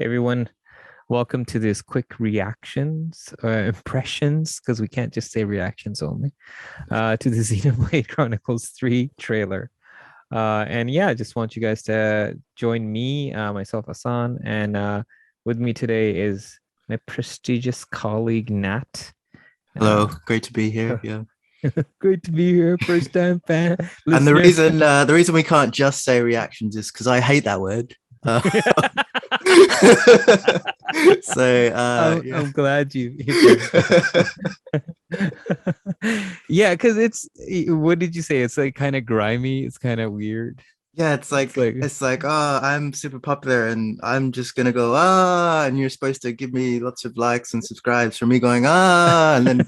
Everyone, welcome to this quick reactions, impressions, because we can't just say reactions only, to the Xenoblade Chronicles 3 trailer. And yeah, I just want you guys to join me, myself, Hassan, and with me today is my prestigious colleague, Nat. Hello, great to be here. Yeah. Great to be here, first time fan And listener. the reason we can't just say reactions is because I hate that word. So yeah. I'm glad you hit that. Yeah, because what did you say? It's like kind of grimy. It's kind of weird. Yeah, It's like it's like, oh, I'm super popular and I'm just gonna go and you're supposed to give me lots of likes and subscribes for me going and then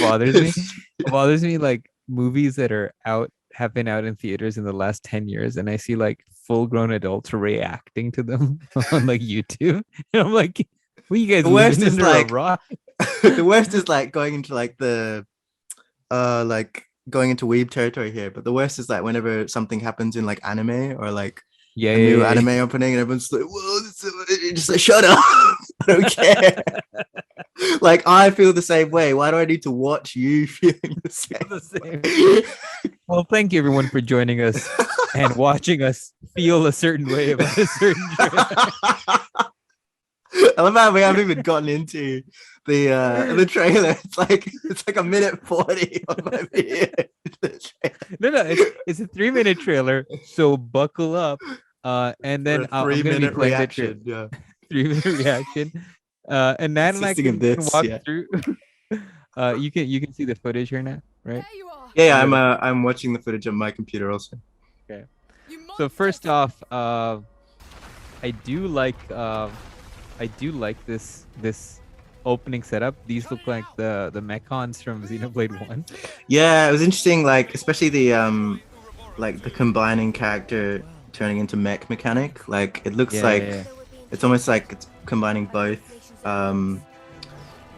bothers me. It bothers me like movies that have been out in theaters in the last 10 years, and I see like full-grown adults reacting to them on like YouTube. And I'm like, what are you guys the worst living is under a like rock? the worst is like going into like the like going into weeb territory here, but the worst is like whenever something happens in like anime or like Yeah, a new yeah, anime opening and everyone's like, whoa, just like shut up. I don't care. Like I feel the same way. Why do I need to watch you feeling the the same same. Well, thank you everyone for joining us and watching us feel a certain way about a certain trailer. I love how we haven't even gotten into the trailer. It's like a minute 40 of my video. No, it's a 3-minute trailer, so buckle up. And then I'm gonna be playing reaction. Yeah. 3-minute reaction. And Nat and I Consisting of can this, walk yeah. through. You can see the footage here now, right? Yeah, I'm watching the footage on my computer also. Okay. So first off, I do like this opening setup. These look like the mechons from Xenoblade 1. Yeah, it was interesting, like especially the combining character turning into mech mechanic. Like it looks it's almost like it's combining both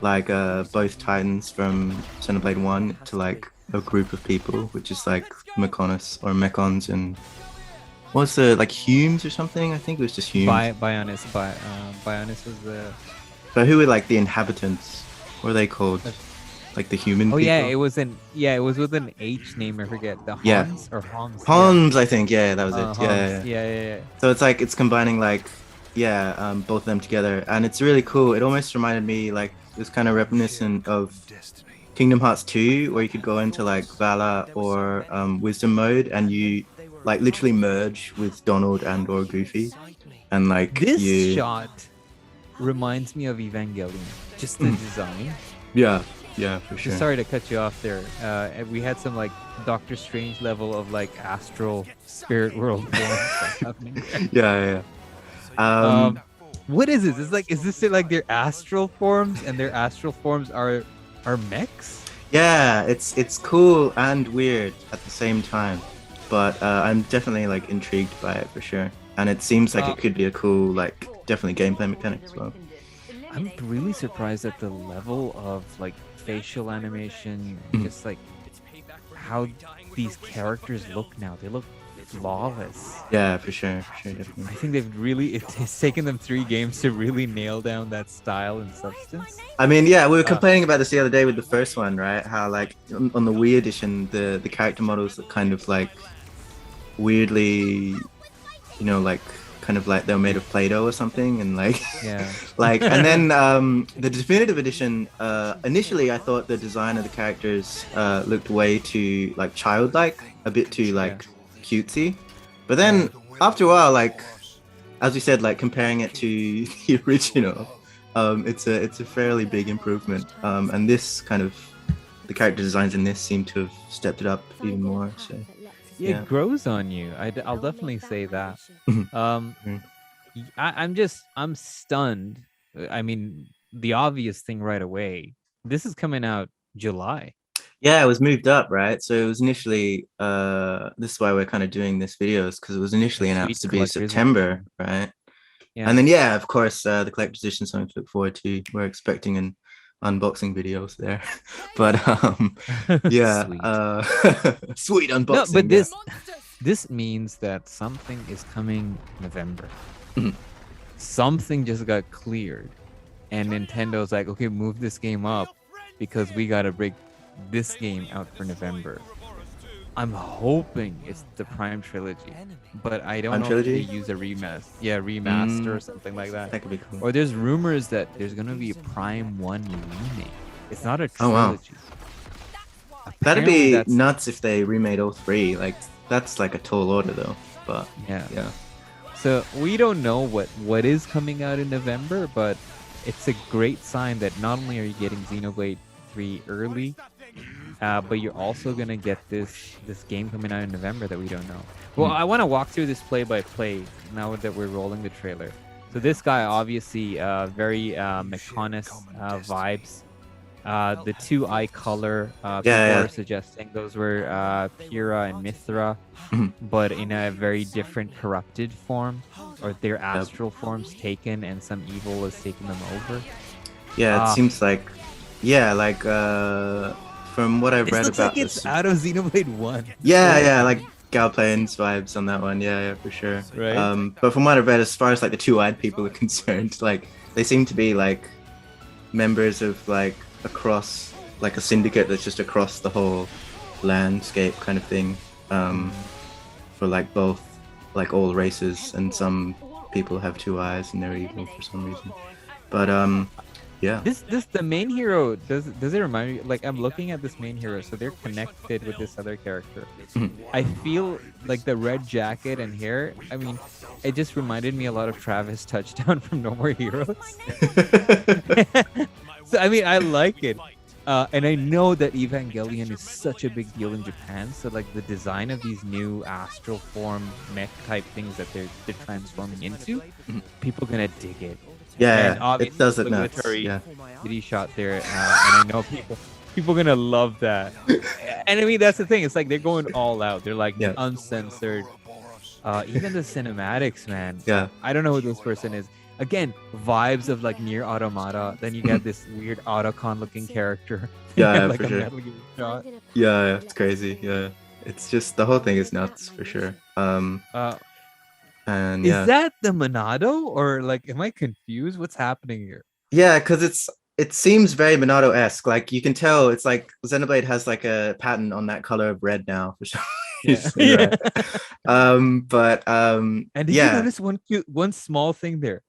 both titans from Xenoblade 1 to like a group of people, which is like Mechonis or Mechons and what's the like Humes or something? I think it was just Humes. Bionis. Bionis was the. But who were like the inhabitants? What are they called? Like the human people? Yeah, it was with an H name, I forget. The Hans or Hans. Hans, I think, yeah, that was it. Hans. Yeah. So it's like it's combining like both of them together, and it's really cool. It almost reminded me like it was kind of reminiscent of Kingdom Hearts 2, where you could go into like Valor or Wisdom mode, and you like literally merge with Donald and or Goofy, and like this shot reminds me of Evangelion. Just the design. Yeah, for sure. Sorry to cut you off there. We had some like Doctor Strange level of like astral spirit world happening. Yeah. What is this? Is this like their astral forms, and their astral forms are mechs? Yeah, it's cool and weird at the same time, but I'm definitely like intrigued by it for sure, and it seems like it could be a cool like definitely gameplay mechanic as well. I'm really surprised at the level of like facial animation, just like how these characters look now. They look flawless. Yeah, for sure, definitely. I think they've really it's taken them 3 games to really nail down that style and substance. I mean, yeah, we were complaining about this the other day with the first one, right? How like on the Wii edition, the character models look kind of like weirdly, like kind of like they were made of Play-Doh or something, and like and then the definitive edition, initially I thought the design of the characters looked way too like childlike, a bit too like cutesy, but then after a while, like as we said, like comparing it to the original, it's a fairly big improvement, and this kind of the character designs in this seem to have stepped it up even more, so it grows on you. I'll definitely say that. I'm stunned. I mean, the obvious thing right away, this is coming out July. Yeah, it was moved up, right? So it was initially this is why we're kind of doing this video, is because it was initially announced to be September, right? And then of course the collector's edition is something to look forward to. We're expecting an unboxing videos there, but sweet unboxing. No, but this means that something is coming November. Mhm. Something just got cleared, and Nintendo's like, okay, move this game up because we gotta break this game out for November. I'm hoping it's the Prime trilogy, but I don't Prime know if they trilogy? use a remaster or Mm, something like that. that could be cool. Or there's rumors that there's gonna be a Prime 1 remake. It's not a Oh wow. trilogy. That'd Apparently be that's nuts if they remade all three. Like that's like a tall order though. But yeah. yeah. So we don't know what is coming out in November, but it's a great sign that not only are you getting Xenoblade 3 early, but you're also gonna get this game coming out in November that we don't know. Well, I want to walk through this play by play now that we're rolling the trailer. So this guy obviously very Mechonis vibes. The two eye color people Yeah, are suggesting those were Pyrrha and Mithra, Mhm. but in a very different corrupted form, or their astral forms taken, and some evil has taken them over. Yeah, it Ah, seems like like from what I've this read looks about like it's this. out of Xenoblade 1. Yeah, So yeah, cool. like Galplane's vibes on that one. Yeah, yeah, for sure. Right? But from what I've read, as far as like the two-eyed people are concerned, like they seem to be like members of like across like a syndicate that's just across the whole landscape kind of thing. For like both like all races, and some people have two eyes and they're evil for some reason. But yeah. This the main hero does it remind me, like, I'm looking at this main hero, so they're connected with this other character. Mhm. I feel like the red jacket and hair, I mean, it just reminded me a lot of Travis Touchdown from No More Heroes. So I mean, I like it. And I know that Evangelion is such a big deal in Japan, so like the design of these new astral form mech type things that they're transforming into, people gonna dig it. And Yeah, obviously, it does it nuts. obligatory Yeah. kitty shot there, and I know people gonna love that. And I mean, that's the thing. It's like they're going all out. They're like Yeah. uncensored. Even the cinematics, man. Yeah. I don't know who this person is. Again, vibes of like Near Automata. Then you get this weird Otacon looking character. Yeah, like for a sure. Metal Gear shot. Yeah, yeah, it's crazy. Yeah. It's just the whole thing is nuts for sure. And yeah. Is that the Monado, or like, am I confused? What's happening here? Yeah, because it seems very Monado-esque. Like you can tell it's like Xenoblade has like a pattern on that color of red now for some Yeah. reason, right? But And did you yeah. notice one small thing there?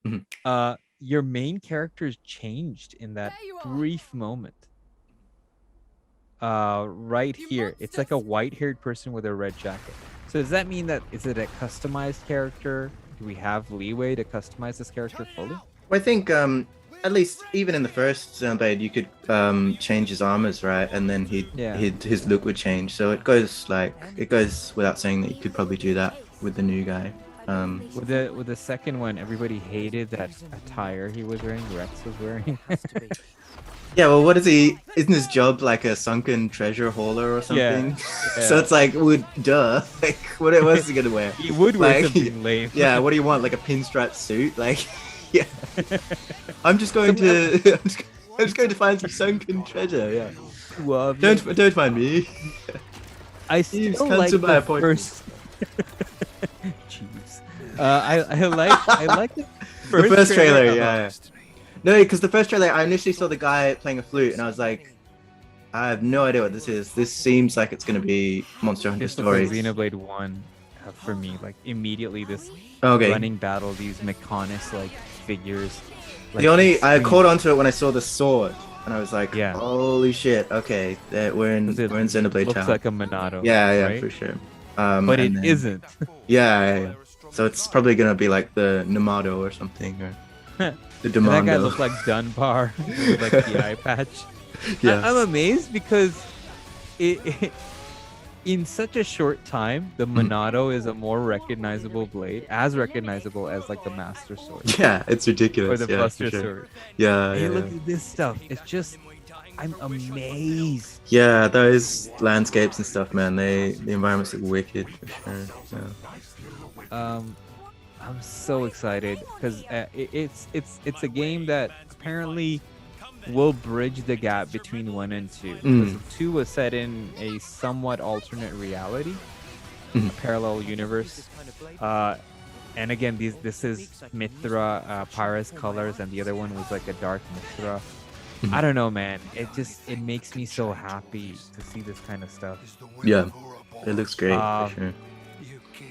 Mhm. Your main character's changed in that brief moment. Right here, it's like a white-haired person with a red jacket. So does that mean that is it a customized character? Do we have leeway to customize this character fully? Well, I think at least even in the first Xenoblade you could change his armors, right? And then his look would change. So it goes without saying that you could probably do that with the new guy. With the second one, everybody hated that attire he was wearing. Rex was wearing. Yeah, well, what is he? Isn't his job like a sunken treasure hauler or something? Yeah. So it's like, duh. Like, what else is he gonna wear? He would wear Like, something lame. Yeah, what do you want? Like a pinstripe suit? Like, yeah. I'm just going to find some sunken treasure. Yeah. Well, Don't find me. I Please still like cancel my the appointment. first. Jeez. I like the The first trailer, of- yeah. No, because the first trailer, I initially saw the guy playing a flute, and I was like, I have no idea what this is. This seems like it's gonna be Monster Hunter This looks like Stories. Xenoblade 1 for me. Like immediately, this Okay. running battle, these Mechonis like figures. Like, The only I extreme- caught onto it when I saw the sword, and I was like, Yeah. holy shit! Okay, we're in Xenoblade looks Chapter. like a Monado. Yeah, yeah, right? for sure. But it and then- isn't. Yeah. So it's probably gonna be like the Namado or something, or the And that guy Demando. looked like Dunbar with like the eye patch. Yeah. I'm amazed because in such a short time, the Monado is a more recognizable blade, as recognizable as like the Master Sword Yeah, it's ridiculous. or the yeah, Buster for sure. Sword. Yeah, Hey, yeah, look yeah. at this stuff. It's just, I'm amazed. Yeah, those landscapes and stuff, man. The environments look wicked for sure. Yeah. I'm so excited because it's a game that apparently will bridge the gap between 1 and 2. Because 2 was set in a somewhat alternate reality, a parallel universe. And again, this is Mithra, Pyra's colors, and the other one was like a dark Mithra. I don't know, man. It makes me so happy to see this kind of stuff. Yeah, it looks great for sure.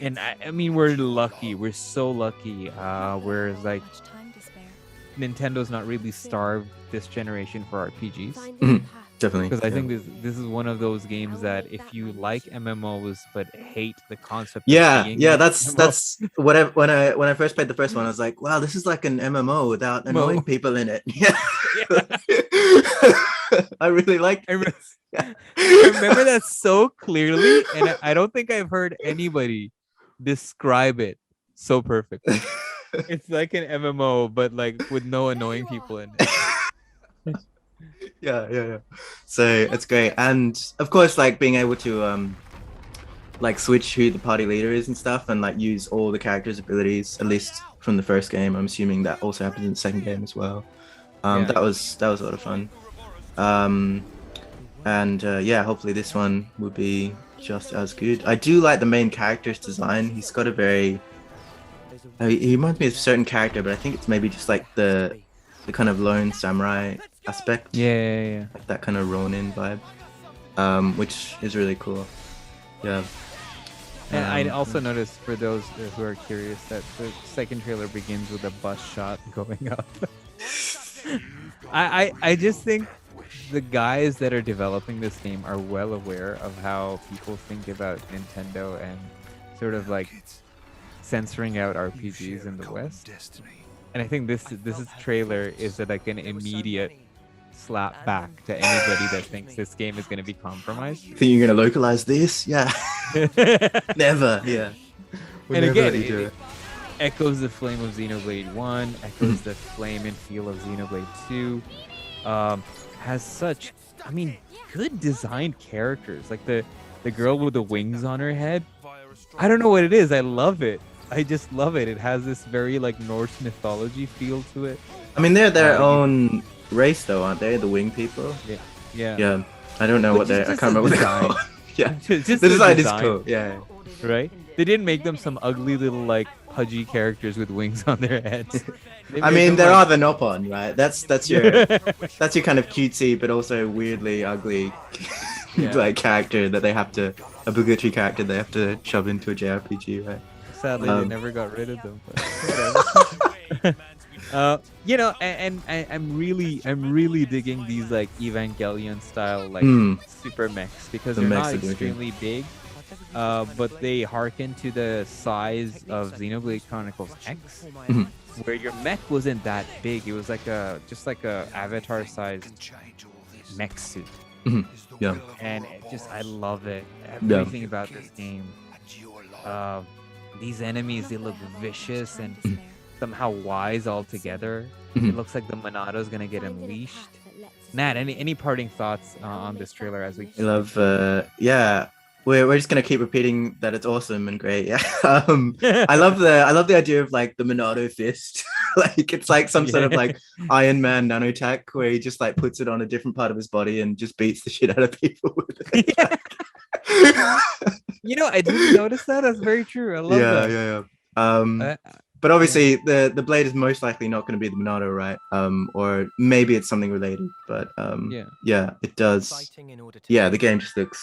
And I mean, we're lucky. We're so lucky. Whereas like Nintendo's not really starved this generation for RPGs. Definitely. Because I think this is one of those games that if you like MMOs but hate the concept. Yeah, that's whatever. When I first played the first one, I was like, wow, this is like an MMO without annoying people in it. Yeah. I really liked it. I remember that so clearly, and I don't think I've heard anybody describe it so perfectly. It's like an MMO, but like with no annoying people in it. Yeah. So it's great, and of course, like being able to like switch who the party leader is and stuff, and like use all the characters' abilities, at least from the first game. I'm assuming that also happens in the second game as well. That was a lot of fun. And hopefully this one will be just as good. I do like the main character's design. He's got a very he reminds me of a certain character, but I think it's maybe just like the kind of lone samurai aspect. Yeah. Like that kind of Ronin vibe, which is really cool. Yeah. And I also noticed, for those who are curious, that the second trailer begins with a bus shot going up. I just think the guys that are developing this game are well aware of how people think about Nintendo and sort of like censoring out RPGs in the West. And I think this trailer is like an immediate slap back to anybody that thinks this game is going to be compromised. Think you're going to localize this? Yeah. Never. Yeah. We'll and again, it echoes the flame of Xenoblade 1, echoes the flame and feel of Xenoblade 2. Has such, I mean, good designed characters. Like the girl with the wings on her head. I don't know what it is. I love it. I just love it. It has this very like Norse mythology feel to it. I mean, they're their own race, though, aren't they? The wing people. Yeah. I don't know what they're. I can't remember what they're called. Yeah. Just the design is cool. Yeah. Right. They didn't make them some ugly little like pudgy characters with wings on their heads. I mean, there are the Nopon, right? That's your that's your kind of cutesy but also weirdly ugly like character that they have to, obligatory character they have to shove into a JRPG, right? Sadly, they never got rid of them. But you know, and I'm really digging these like Evangelion style like super mechs, because they're not extremely big, but they harken to the size of Xenoblade Chronicles X, where your mech wasn't that big. It was like just like a avatar sized mech suit. Yeah. And I love it. Everything about this game. These enemies, they look vicious and somehow wise altogether. It looks like the Monado is gonna get unleashed. Nat, any parting thoughts on this trailer as we? I love, we're just gonna keep repeating that it's awesome and great. Yeah, I love the idea of like the Monado fist. Like it's like some sort of like Iron Man nanotech where he just like puts it on a different part of his body and just beats the shit out of people with it. You know, I didn't notice that. That's very true. I love that. Yeah. But obviously, the blade is most likely not going to be the Monado, right? Or maybe it's something related. But yeah, it does. Yeah, the game just looks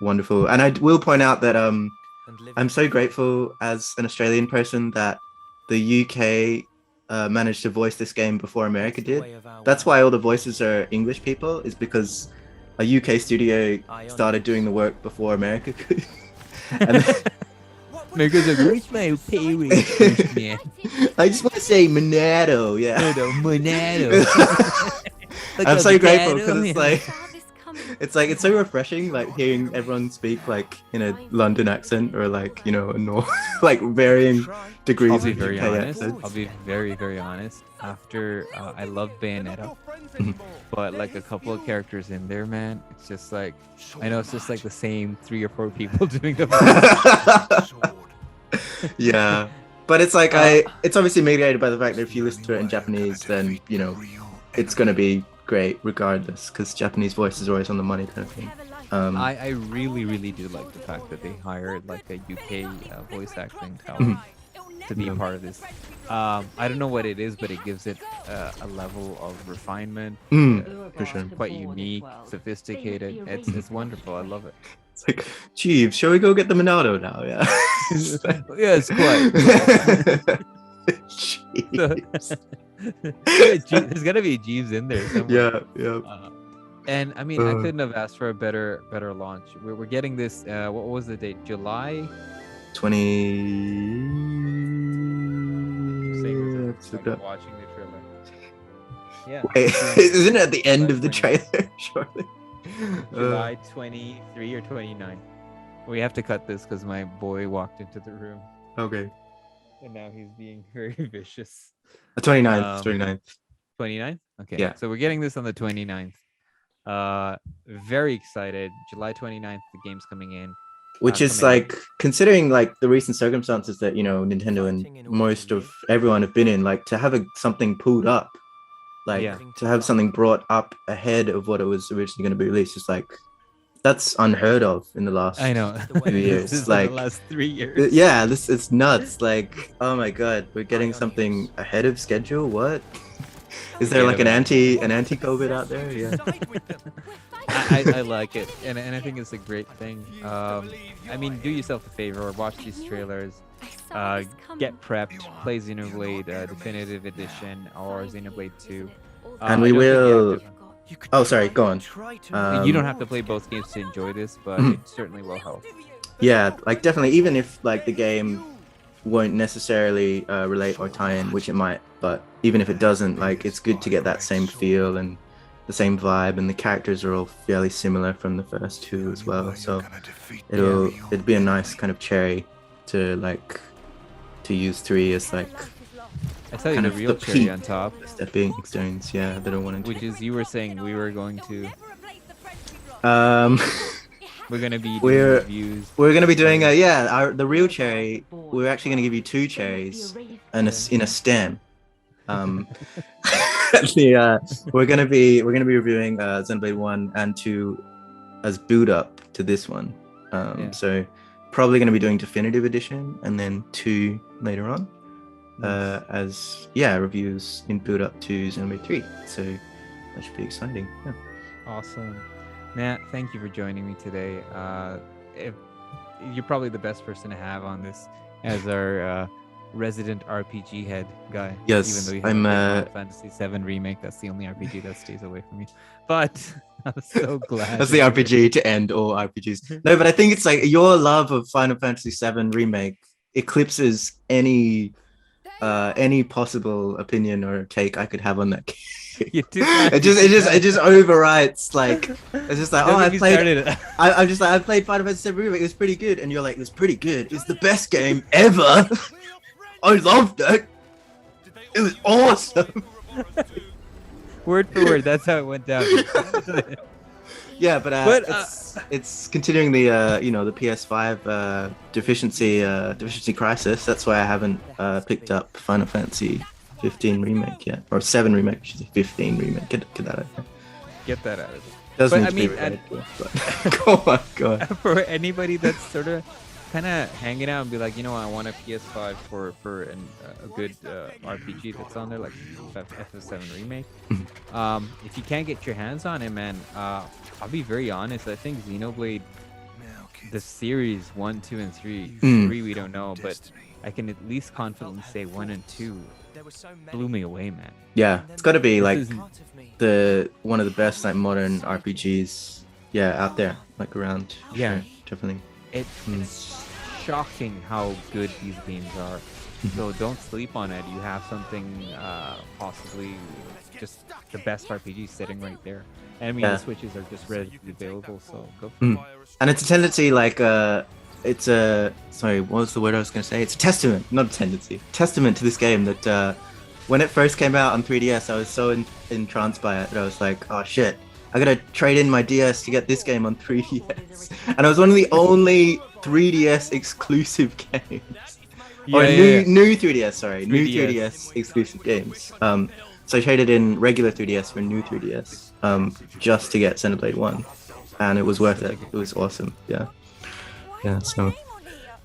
wonderful. And I will point out that I'm so grateful as an Australian person that the UK managed to voice this game before America did. That's why all the voices are English people, is because a UK studio started doing the work before America could. And America's like, where's my pay rate, man? I just want to say Monado, yeah. Monado. I'm so grateful because it's it's so refreshing, like hearing everyone speak like in a London accent or like, you know, a like varying degrees I'll be of very UK honest. accents. I'll be very, very honest. After I love Bayonetta, but like a couple of characters in there, man, it's just like I know it's just like the same 3 or 4 people doing the Yeah, but it's like it's obviously mediated by the fact that if you listen to it in Japanese, then you know it's gonna be great regardless, because Japanese voice is always on the money kind of thing. I really do like the fact that they hired like a UK voice acting talent. to be Yeah. part of this. I don't know what it is, but it gives it a level of refinement. For sure. Quite unique, sophisticated. It's wonderful. I love it. It's like, Jeeves, shall we go get the Monado now? Yeah. Yeah, it's quite. Jeeves. There's gotta be Jeeves in there somewhere. Yeah. And I mean, I couldn't have asked for a better launch. We're getting this. What was the date? July. 20. Same as watching the trailer. Yeah. Wait, isn't it at the end of the trailer? Surely. July 23 or 29. We have to cut this because my boy walked into the room Okay. and now he's being very vicious. 29th. 29th. 29th? Okay. Yeah. So we're getting this on the 29th. Very excited. July 29th, the game's coming in. Which is like, considering like the recent circumstances that, you know, Nintendo and most of everyone have been in, like to have something pulled up, like to have something brought up ahead of what it was originally going to be released is like, that's unheard of in the last I know. few years. This is like the last 3 years. Yeah, this it's nuts. Like, oh my god, we're getting something ahead of schedule. What? Is there like an anti-COVID out there? Yeah. I like it, and I think it's a great thing. I mean, do yourself a favor, watch these trailers, get prepped, play Xenoblade Definitive Edition or Xenoblade 2. And we will. Oh, sorry. Go on. You don't have to play both games to enjoy this, but it certainly will help. Yeah, like definitely. Even if like the game won't necessarily relate or tie in, which it might, but even if it doesn't, like it's good to get that same feel and the same vibe, and the characters are all fairly similar from the first two as well. So it'd be a nice kind of cherry to use 3 as like. I tell you, the real cherry on top. Stepping stones, yeah, that I wanted to. Which is, you were saying we were going to. We're gonna be doing reviews. We're gonna be doing the real cherry. We're actually gonna give you 2 cherries and in a stem. We're gonna be reviewing Xenoblade 1 and 2 as boot up to this one. So probably gonna be doing Definitive Edition and then 2 later on. As reviews in boot up to Xenoblade 3. So that should be exciting. Yeah. Awesome. Matt, thank you for joining me today. You're probably the best person to have on this as our resident RPG head guy. Yes, even though you have Final Fantasy VII Remake, that's the only RPG that stays away from you. But I'm so glad. That's the RPG to end all RPGs. No, but I think it's like your love of Final Fantasy VII Remake eclipses any possible opinion or take I could have on that game. It just overwrites, like it's just like, oh, I played Final Fantasy VII Remake, it was pretty good, and you're like, it was pretty good, it's the best game ever. I loved it. It was awesome. Word for word, that's how it went down. Yeah, but it's continuing the the PS5 deficiency crisis. That's why I haven't picked up Final Fantasy 15 remake yet, or 7 remake. 15 remake. Get that out of there. Get that out of there. Doesn't need to be related, but oh my god. For anybody that's sort of kind of hanging out and be like, you know, I want a PS5 for a good RPG that's on there, like FF7 remake. If you can't get your hands on it, man, I'll be very honest. I think Xenoblade, the series 1, 2, and 3. 3 we don't know, but I can at least confidently say 1 and 2 blew me away, man. Yeah, it's got to be like one of the best like modern RPGs, out there, like around. Yeah, definitely. It's shocking how good these games are. So don't sleep on it. You have something possibly just the best RPG sitting right there. And I mean, the Switches are just readily available, so go for it. And it's a tendency, like it's a sorry, what was the word I was going to say? It's a testament, not a tendency. Testament to this game that when it first came out on 3DS, I was so entranced by it that I was like, oh shit, I gotta trade in my DS to get this game on 3DS. And I was one of the only 3DS exclusive games. New 3DS, sorry. 3DS. New 3DS exclusive games. So I traded in regular 3DS for new 3DS just to get Xenoblade 1. And it was worth it. It was awesome. Yeah. So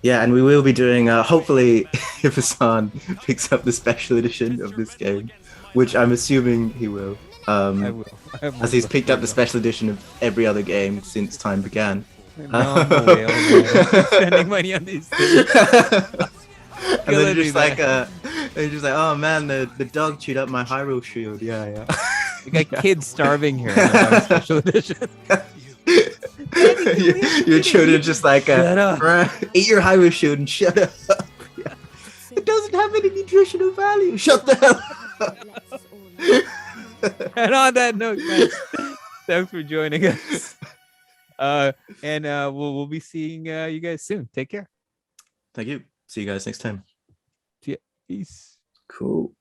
Yeah, and we will be doing, hopefully, if Hassan picks up the special edition of this game, which I'm assuming he will, I will. I as most he's picked up likely the will. special edition of every other game since time began. No, I'm a whale, man. I keep spending money on these things. And then Killing me, man. you're just like, oh man, the dog chewed up my Hyrule shield. Yeah, yeah. We got kids starving here, and I'm buying special edition. Daddy, Your children just like, shut up. eat your Hyrule shield and shut up. Yeah. It doesn't have any nutritional value. Shut the hell up. And on that note, guys, thanks for joining us. And we'll be seeing you guys soon. Take care. Thank you. See you guys next time. Yeah. Peace. Cool.